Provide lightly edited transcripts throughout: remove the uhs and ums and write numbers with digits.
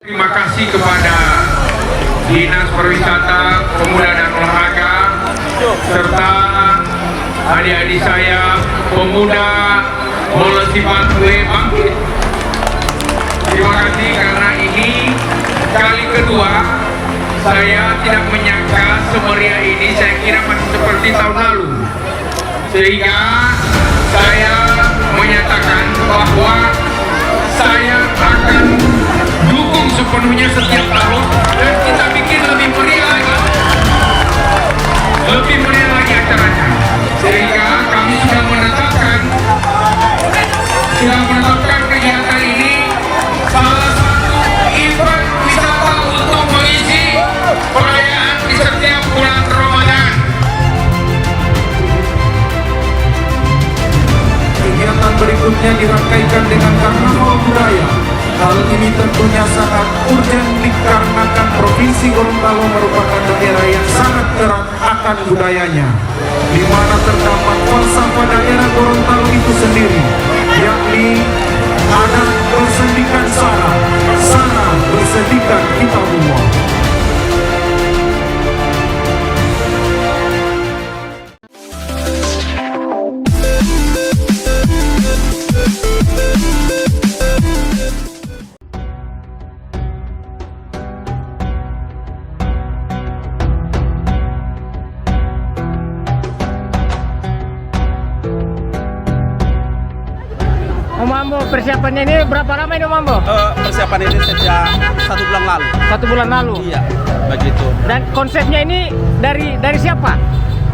Terima kasih kepada Dinas Pariwisata, Pemuda dan Olahraga serta adik-adik saya pemuda Bola Cipatue Bangkit. Terima kasih karena ini kali kedua saya tidak menyangka semeriah ini. Saya kira masih seperti tahun lalu, sehingga saya menyatakan bahwa saya akan dukung sepenuhnya setiap tahun dan kita bikin lebih meriah lagi acaranya, sehingga kami sudah menetapkan kegiatan ini salah satu event wisata untuk mengisi perayaan di setiap bulan Ramadan. Kegiatan berikutnya dirangkaikan dengan karnaval budaya. Hal ini tentunya sangat urgen dikarenakan Provinsi Gorontalo merupakan daerah yang sangat erat akan budayanya, di mana terdapat falsafah daerah Gorontalo itu sendiri, yakni ada bersendikan sana, sana bersendikan kita semua. Om Ambo, persiapannya ini berapa lama ini Om Ambo? Persiapan ini sejak 1 bulan lalu. 1 bulan lalu? Iya, begitu. Dan konsepnya ini dari siapa?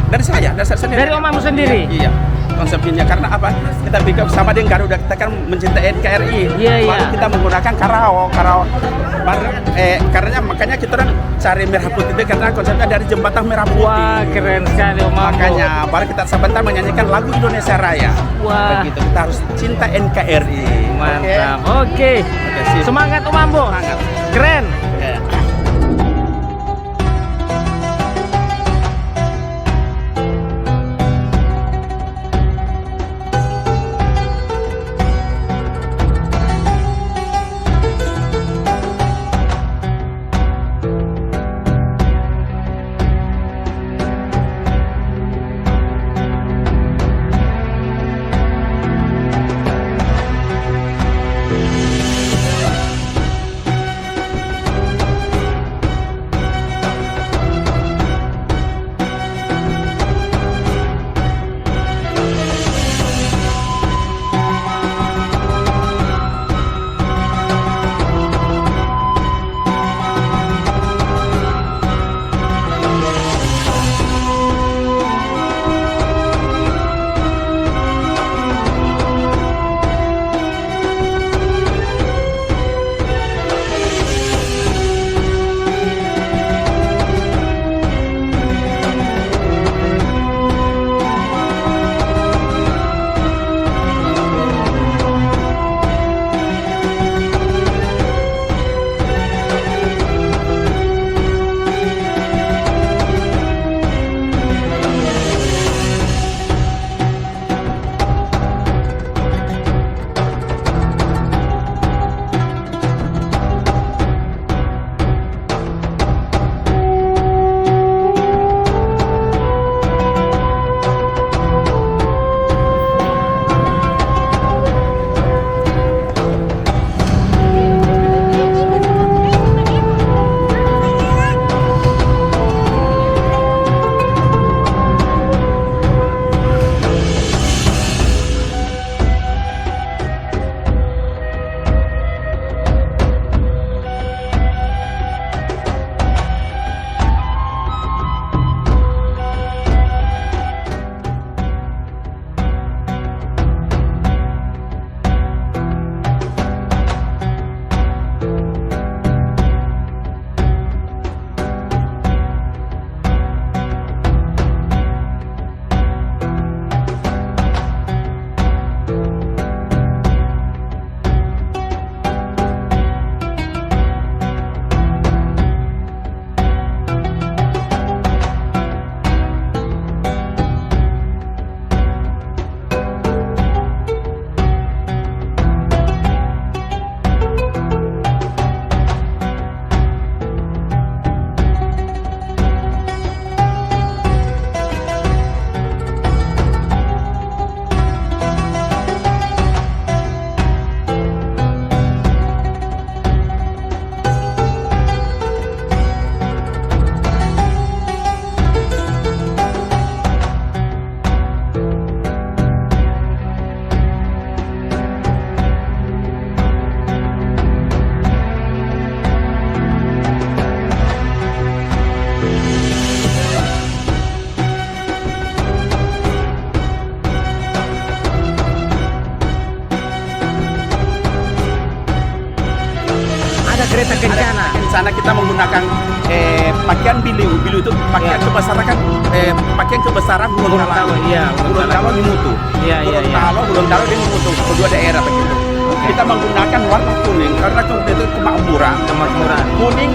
Dari saya sendiri. Dari Om Ambo sendiri? Iya, konsepnya karena apa? Kita bikin sama dengan Garuda, kita kan mencintai NKRI. Iya. Baru kita menggunakan karao. Karena makanya kita kan cari merah putih itu karena konsepnya dari jembatan merah putih. Wah, keren sekali Om Ambo. Makanya baru kita sebentar menyanyikan lagu Indonesia Raya. Wah. Begitu, kita harus cinta NKRI. Mantap. Oke. Sip. Semangat Om Ambo. Semangat. Keren. Oke. kereta kencana. Di sana kita menggunakan pakaian bilu itu pakaian Ya. kebesaran pakaian kebesaran Gorontalo, iya, Gorontalo di Mutu. Iya, iya, iya. Gorontalo di Mutu, kedua daerah begitu. Kita menggunakan warna kuning karena itu kemakmuran. Kemakmuran. Kuning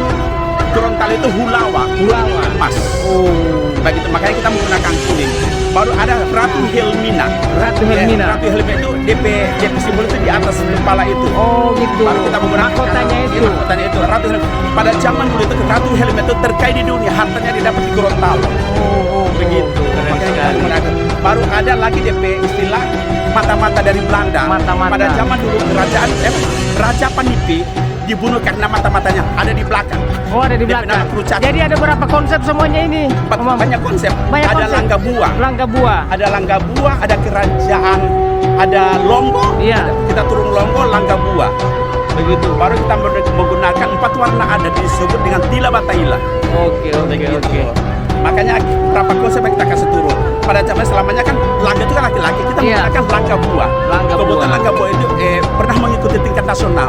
Gorontalo itu hulawa emas. Oh. Begitu makanya kita menggunakan kuning. Baru ada Ratu Helmina. Ratu Helmina. Ratu Helmina itu DP simbol itu di atas kepala itu. Oh gitu. Baru kita menggunakan mahkotanya itu. Mahkotanya itu Ratu Helmina. Pada zaman dulu itu Ratu Helmina itu terkait di dunia, hartanya didapat di Gorontalo. Oh, Begitu. keren Makanya kita sekali. menggunakan. Baru ada lagi DP istilah mata-mata dari Belanda. Mata-mata. Pada zaman dulu kerajaan Raja Panipi dibunuh karena mata-matanya ada di belakang. Oh, ada di Dia belakang. bernama Krucak. Jadi ada berapa konsep semuanya ini? Om? Banyak konsep. Banyak Ada konsep. Langgabua. Langgabua. Ada Langgabua, ada kerajaan, ada Longgo. Iya. Kita turun Longgo, Langgabua. Begitu. Baru kita menggunakan 4 warna ada disebut dengan Tila Bataila. Oke. Begitu. Makanya berapa konsep yang kita kasih turun. Pada zaman selamanya kan Langga itu kan laki-laki, kita Iya. menggunakan Langgabua. Langgabua. Kebetulan Langgabua itu pernah mengikuti tingkat nasional.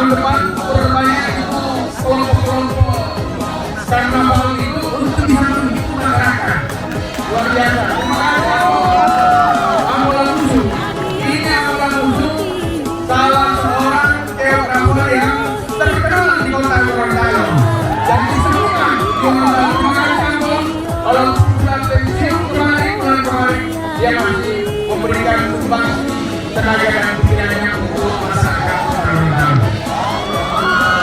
tahun depan berbanyak itu kelompok-kelompok karnaval itu untuk bisa menghibur masyarakat. Luar biasa. Terima kasih Ambulan Musuh. Ini Ambulan Musuh salah seorang keok rambut yang terkenal di kota Gorontalo. Dan disembuhkan di Gorontalo. Terima kasih Ambon. Kalau bulan pensiun kemarin dia masih memberikan sumbangsi tenaga dan pikirannya untuk masyarakat Gorontalo.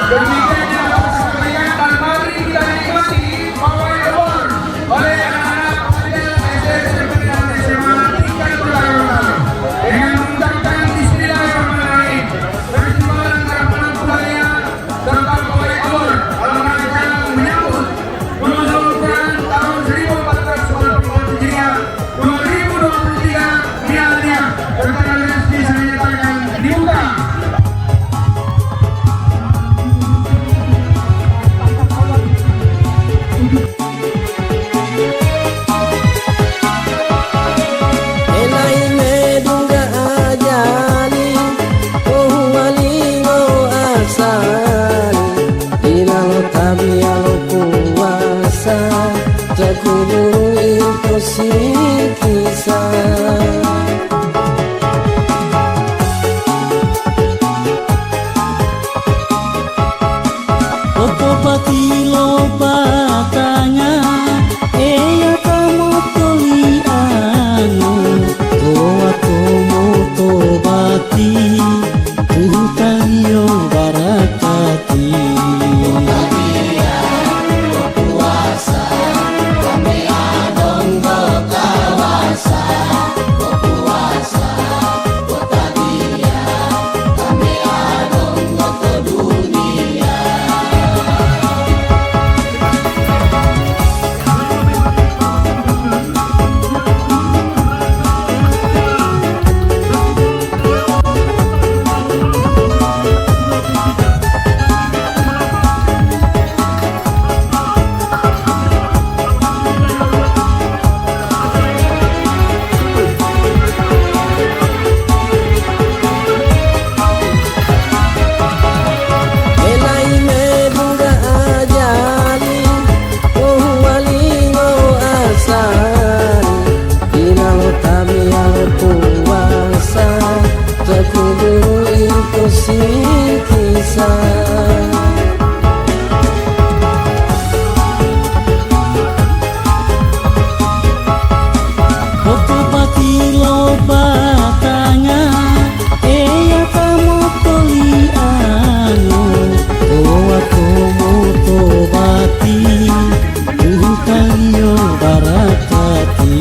Demikian yang dapat saya sampaikan dan mari kita nikmati pawai obor oleh anak-anak pelajar SMP dan SMA tingkat Gorontalo dengan mengucapkan Bismillahirrahmanirrahim. Festival Kampung Budaya serta pawai obor dalam rangka menyambut bulan Ramadan tahun 1444 Hijriah 2023 Miladiah serta resmi saya nyatakan dibuka. dewasa. Foto pati loba tangan eya kamu toli anu doa komo tobati Tuhanyo barakati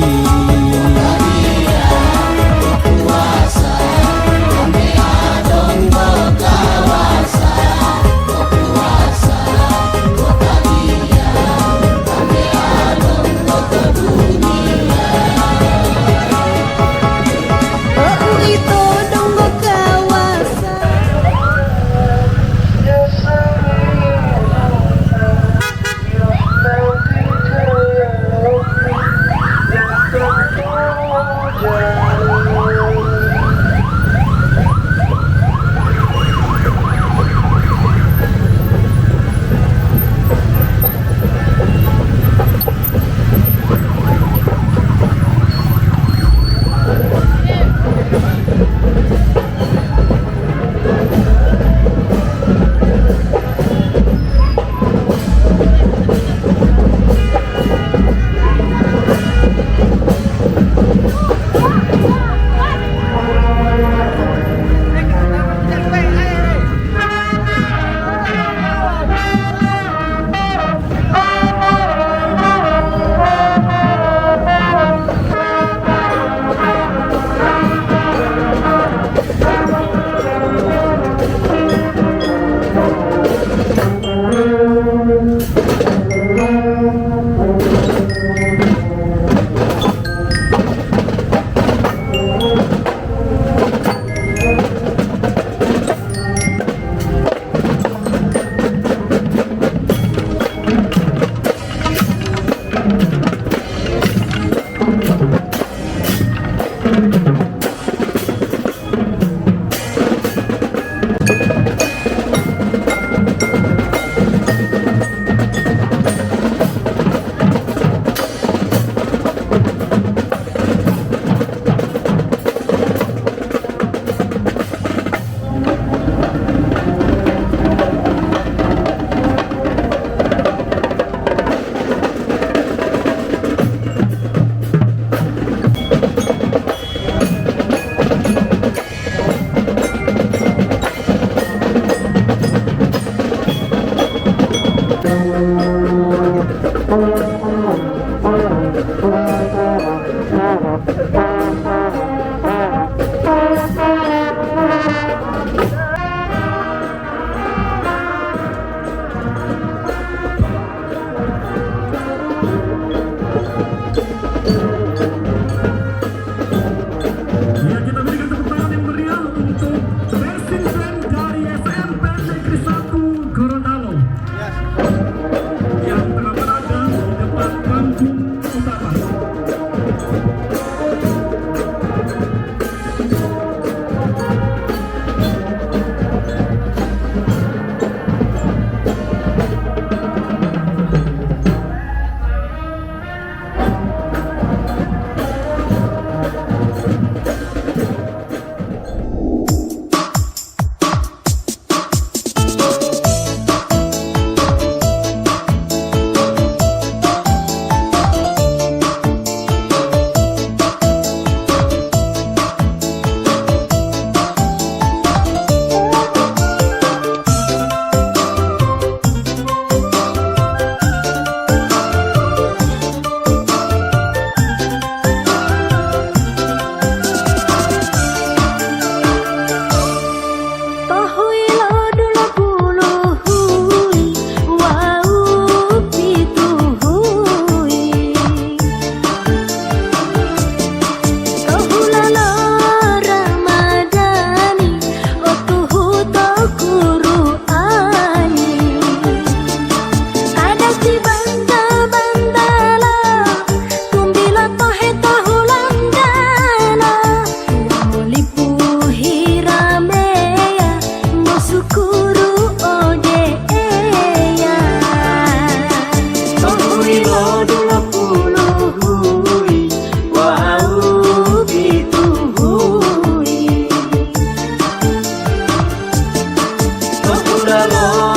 Sunda lo